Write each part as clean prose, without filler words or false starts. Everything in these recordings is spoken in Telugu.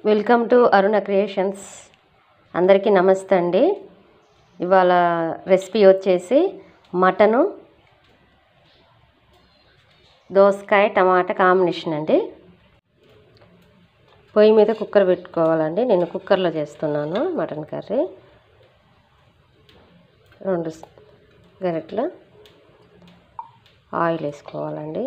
Welcome to Aruna creations. అందరికీ నమస్తే అండి. ఇవాళ రెసిపీ వచ్చేసి మటను దోసకాయ టమాటా కాంబినేషన్ అండి. పొయ్యి మీద కుక్కర్ పెట్టుకోవాలండి. నేను కుక్కర్లో చేస్తున్నాను మటన్ కర్రీ. 2 గరిటెలు ఆయిల్ వేసుకోవాలండి.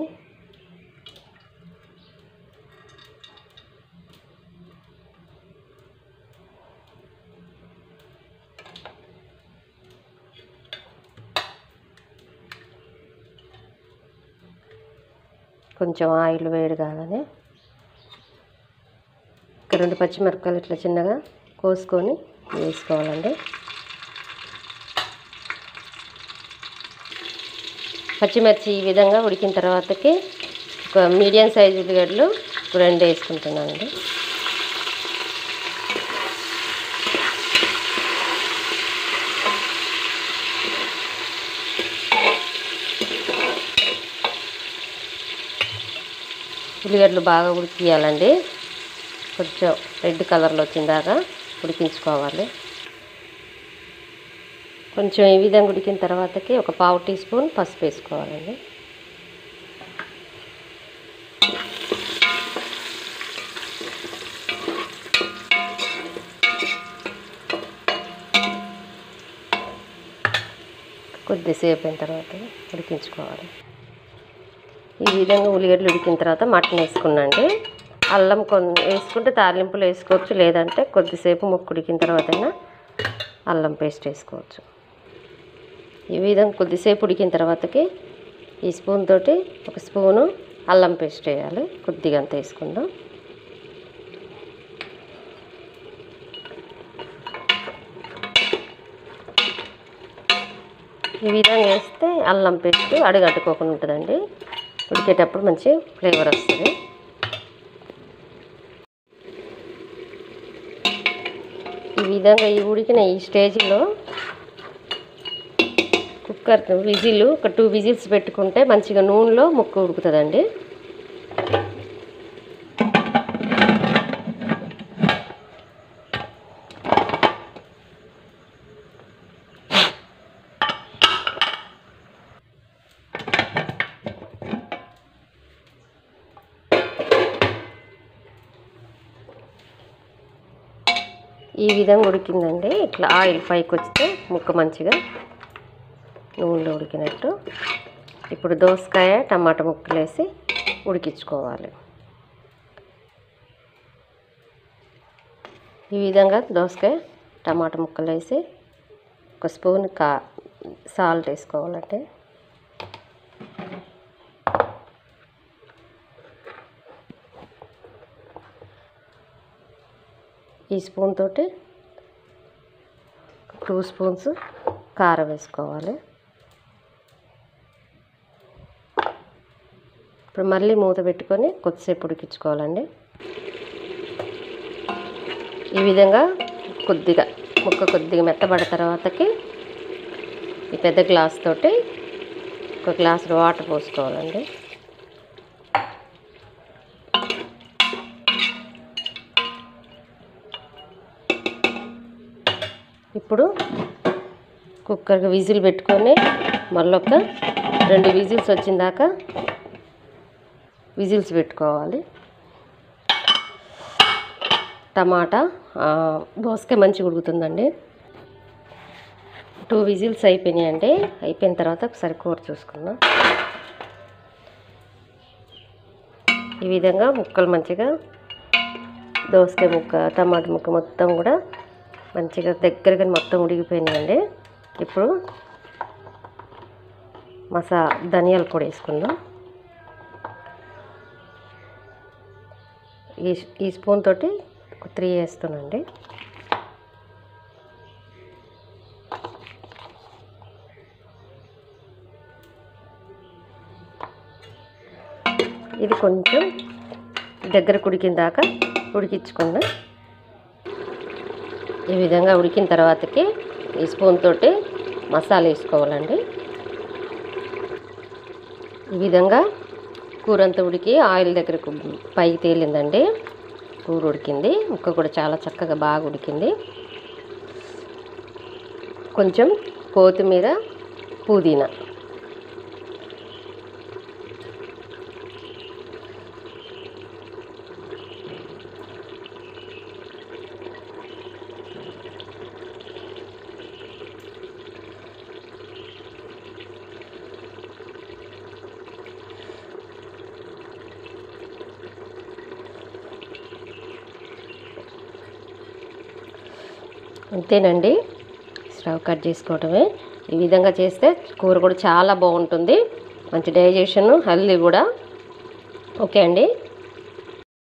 కొంచెం ఆయిల్ వేడి కాగానే 2 పచ్చిమిరపకాయలు ఇట్లా చిన్నగా కోసుకొని వేసుకోవాలండి. పచ్చిమిర్చి ఈ విధంగా ఉడికిన తర్వాతకి ఒక మీడియం సైజు ఉల్లిగడ్డలు 2 వేసుకుంటున్నానండి. ఉల్లిగడ్డలు బాగా ఉడికియాలండి. కొంచెం రెడ్ కలర్లో వచ్చిందాకా ఉడికించుకోవాలి. కొంచెం ఈ విధంగా ఉడికిన తర్వాతకి ఒక 1/2 టీ స్పూన్ పసుపు వేసుకోవాలండి. కొద్దిసేపు అయిన తర్వాత ఉడికించుకోవాలి. ఈ విధంగా ఉల్లిగడ్డలు ఉడికిన తర్వాత మటన్ వేసుకున్నాండి. అల్లం వేసుకుంటే తాలింపులు వేసుకోవచ్చు, లేదంటే కొద్దిసేపు ముక్కు ఉడికిన తర్వాత అయినా అల్లం పేస్ట్ వేసుకోవచ్చు. ఈ విధంగా కొద్దిసేపు ఉడికిన తర్వాతకి ఈ స్పూన్ తోటి 1 స్పూను అల్లం పేస్ట్ వేయాలి. కొద్దిగా అంత వేసుకుందాం. ఈ విధంగా వేస్తే అల్లం పేస్ట్ అడుగట్టుకోకుండా ఉంటుందండి. ఉడికేటప్పుడు మంచి ఫ్లేవర్ వస్తుంది. ఈ విధంగా ఈ ఉడికిన ఈ స్టేజ్లో కుక్కర్ విజిల్ ఒక 2 విజిల్స్ పెట్టుకుంటే మంచిగా నూనెలో ముక్క ఉడుకుతుందండి. ఈ విధంగా ఉడికిందండి. ఇట్లా ఆయిల్ పైకి వస్తే ముక్క మంచిగా నూనెలో ఉడికినట్టు. ఇప్పుడు దోసకాయ టమాటా ముక్కలు వేసి ఉడికించుకోవాలి. ఈ విధంగా దోసకాయ టమాటా ముక్కలు వేసి 1 స్పూన్ సాల్ట్ వేసుకోవాలంటే ఈ స్పూన్ తోటి 2 స్పూన్స్ కారం వేసుకోవాలి. ఇప్పుడు మళ్ళీ మూత పెట్టుకొని కొద్దిసేపు ఉడికించుకోవాలండి. ఈ విధంగా ముక్క కొద్దిగా మెత్తబడిన తర్వాతకి ఈ పెద్ద గ్లాస్ తోటి 1 గ్లాసు వాటర్ పోసుకోవాలండి. ఇప్పుడు కుక్కర్కి విజిల్ పెట్టుకొని మళ్ళొక 2 విజిల్స్ వచ్చిందాకా విజిల్స్ పెట్టుకోవాలి. టమాటా దోసకాయ మంచిగా ఉడుకుతుందండి. 2 విజిల్స్ అయిపోయినాయండి. అయిపోయిన తర్వాత ఒకసారి కూర చూసుకుందాం. ఈ విధంగా ముక్కలు మంచిగా దోసకాయ ముక్క టమాటా ముక్క మొత్తం కూడా మంచిగా దగ్గరగా మొత్తం ఉడికిపోయినాయండి. ఇప్పుడు ధనియాల పొడి వేసుకుందాం. ఈ స్పూన్ తోటి 3 వేస్తున్నాండి. ఇది కొంచెం దగ్గరకు ఉడికిన దాకా ఉడికించుకుందాం. ఈ విధంగా ఉడికిన తర్వాతకి ఈ స్పూన్ తోటి మసాలా వేసుకోవాలండి. ఈ విధంగా కూర అంతా ఉడికి ఆయిల్ దగ్గరకు పైకి తేలిందండి. కూర ఉడికింది. ముక్క కూడా చాలా చక్కగా బాగా ఉడికింది. కొంచెం కొత్తిమీర, పుదీనా, అంతేనండి. స్టవ్ కట్ చేసుకోవటమే. ఈ విధంగా చేస్తే కూర కూడా చాలా బాగుంటుంది. మంచి డైజెషన్, హెల్తీ కూడా. ఓకే అండి.